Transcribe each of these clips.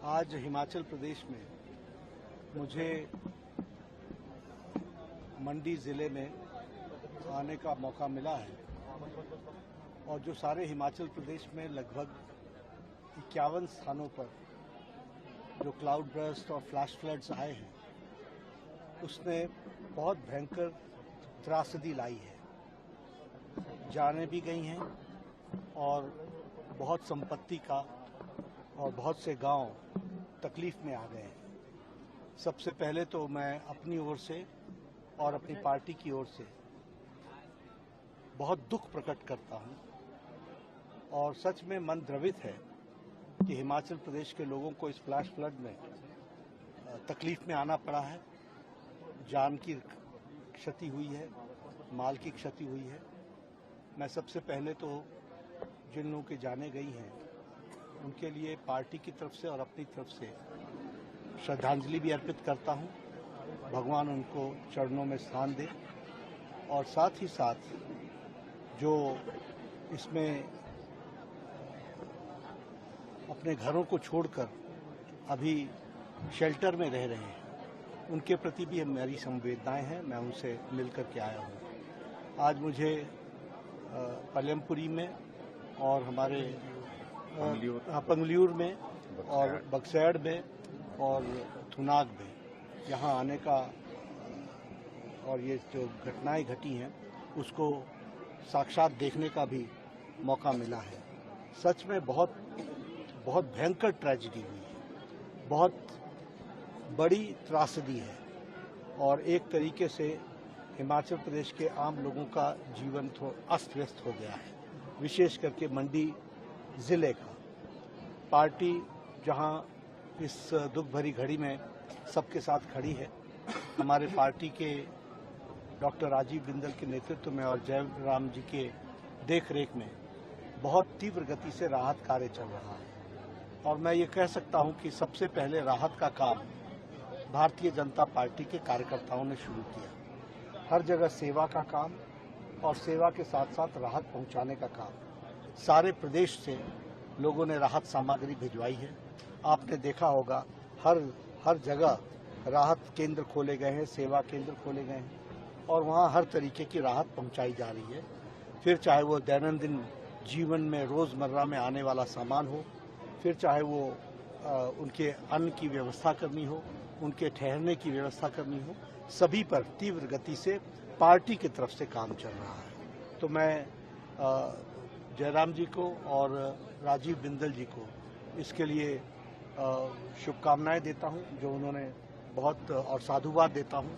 आज हिमाचल प्रदेश में मुझे मंडी ज़िले में आने का मौका मिला है और जो सारे हिमाचल प्रदेश में लगभग 51 स्थानों पर जो क्लाउड बर्स्ट और फ्लैश फ्लड्स आए हैं उसने बहुत भयंकर त्रासदी लाई है। जानें भी गई हैं और बहुत संपत्ति का और बहुत से गांव तकलीफ में आ गए हैं। सबसे पहले तो मैं अपनी ओर से और अपनी पार्टी की ओर से बहुत दुख प्रकट करता हूं और सच में मन द्रवित है कि हिमाचल प्रदेश के लोगों को इस फ्लैश फ्लड में तकलीफ में आना पड़ा है। जान की क्षति हुई है, माल की क्षति हुई है। मैं सबसे पहले तो जिन लोगों की जानें गई हैं उनके लिए पार्टी की तरफ से और अपनी तरफ से श्रद्धांजलि भी अर्पित करता हूं। भगवान उनको चरणों में स्थान दे और साथ ही साथ जो इसमें अपने घरों को छोड़कर अभी शेल्टर में रह रहे हैं उनके प्रति भी मेरी संवेदनाएं हैं। मैं उनसे मिलकर के आया हूं। आज मुझे पलमपुरी में और हमारे पंगल्यूर में और बक्सैड़ में और थुनाग में यहाँ आने का और ये जो घटनाएं घटी हैं उसको साक्षात देखने का भी मौका मिला है। सच में बहुत भयंकर ट्रेजेडी हुई है, बहुत बड़ी त्रासदी है और एक तरीके से हिमाचल प्रदेश के आम लोगों का जीवन थोड़ा अस्त व्यस्त हो गया है। विशेष करके मंडी जिले का पार्टी जहां इस दुख भरी घड़ी में सबके साथ खड़ी है। हमारे पार्टी के डॉक्टर राजीव बिंदल के नेतृत्व में और जयराम जी के देखरेख में बहुत तीव्र गति से राहत कार्य चल रहा है और मैं ये कह सकता हूं कि सबसे पहले राहत का काम भारतीय जनता पार्टी के कार्यकर्ताओं ने शुरू किया। हर जगह सेवा का काम और सेवा के साथ साथ राहत पहुंचाने का काम। सारे प्रदेश से लोगों ने राहत सामग्री भिजवाई है। आपने देखा होगा हर जगह राहत केंद्र खोले गए हैं, सेवा केंद्र खोले गए हैं और वहाँ हर तरीके की राहत पहुंचाई जा रही है। फिर चाहे वो दैनंदिन जीवन में रोज़मर्रा में आने वाला सामान हो, फिर चाहे वो उनके अन्न की व्यवस्था करनी हो, उनके ठहरने की व्यवस्था करनी हो, सभी पर तीव्र गति से पार्टी की तरफ से काम चल रहा है। तो मैं जयराम जी को और राजीव बिंदल जी को इसके लिए शुभकामनाएं देता हूं जो उन्होंने बहुत और साधुवाद देता हूं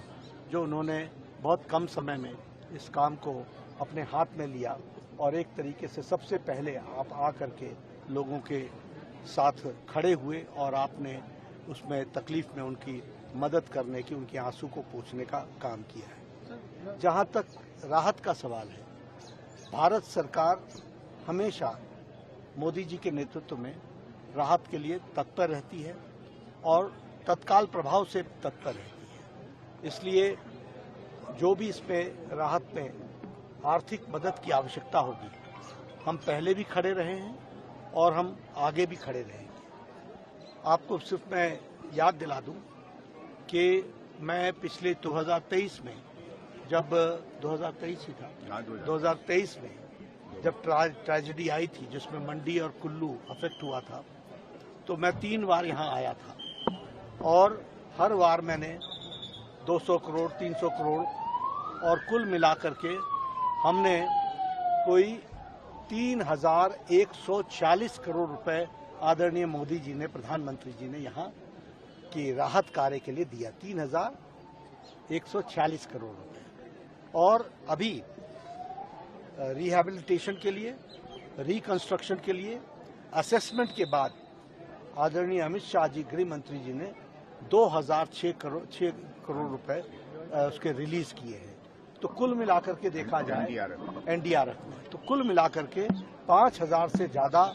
जो उन्होंने बहुत कम समय में इस काम को अपने हाथ में लिया और एक तरीके से सबसे पहले आप आकर के लोगों के साथ खड़े हुए और आपने उसमें तकलीफ में उनकी मदद करने की, उनके आंसू को पोंछने का काम किया है। जहां तक राहत का सवाल है, भारत सरकार हमेशा मोदी जी के नेतृत्व में राहत के लिए तत्पर रहती है और तत्काल प्रभाव से तत्पर रहती है। इसलिए जो भी इसमें राहत में आर्थिक मदद की आवश्यकता होगी, हम पहले भी खड़े रहे हैं और हम आगे भी खड़े रहेंगे। आपको सिर्फ मैं याद दिला दूं कि मैं पिछले 2023 में जब 2023 ही था, 2023 में जब ट्रेजेडी आई थी जिसमें मंडी और कुल्लू अफेक्ट हुआ था, तो मैं 3 बार यहाँ आया था और हर बार मैंने 200 करोड़ 300 करोड़ और कुल मिलाकर के हमने कोई 3140 करोड़ रुपए आदरणीय मोदी जी ने, प्रधानमंत्री जी ने यहाँ की राहत कार्य के लिए दिया। 3140 करोड़ रुपए और अभी रिहैबिलिटेशन के लिए, रिकंस्ट्रक्शन के लिए, असेसमेंट के बाद आदरणीय अमित शाह जी गृह मंत्री जी ने 2006 करोड़ रुपए उसके रिलीज किए हैं। तो कुल मिलाकर के देखा जाए एनडीआरएफ में, तो कुल मिलाकर के 5000 से ज्यादा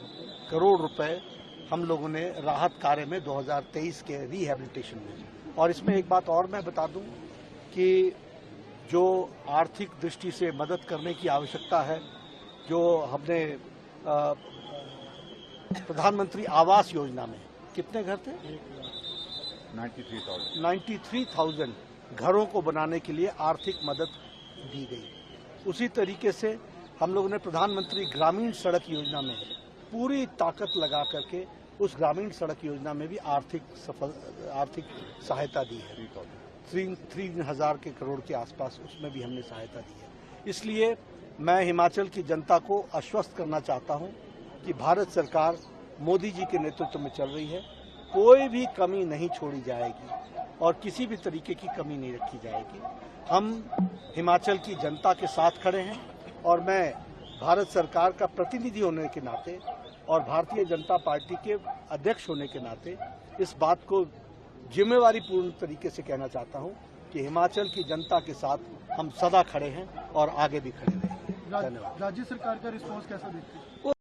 करोड़ रुपए हम लोगों ने राहत कार्य में 2023 के रिहैबिलिटेशन में। और इसमें एक बात और मैं बता दूं कि जो आर्थिक दृष्टि से मदद करने की आवश्यकता है, जो हमने प्रधानमंत्री आवास योजना में कितने घर थे? 93,000 घरों को बनाने के लिए आर्थिक मदद दी गई। उसी तरीके से हम लोगों ने प्रधानमंत्री ग्रामीण सड़क योजना में पूरी ताकत लगा करके उस ग्रामीण सड़क योजना में भी आर्थिक सहायता दी है। 3,000 के करोड़ के आसपास उसमें भी हमने सहायता दी है। इसलिए मैं हिमाचल की जनता को आश्वस्त करना चाहता हूं कि भारत सरकार मोदी जी के नेतृत्व में चल रही है, कोई भी कमी नहीं छोड़ी जाएगी और किसी भी तरीके की कमी नहीं रखी जाएगी। हम हिमाचल की जनता के साथ खड़े हैं और मैं भारत सरकार का प्रतिनिधि होने के नाते और भारतीय जनता पार्टी के अध्यक्ष होने के नाते इस बात को जिम्मेवारी पूर्ण तरीके से कहना चाहता हूं कि हिमाचल की जनता के साथ हम सदा खड़े हैं और आगे भी खड़े रहेंगे। धन्यवाद। राज्य सरकार का रिस्पॉन्स कैसा देखते हैं? वो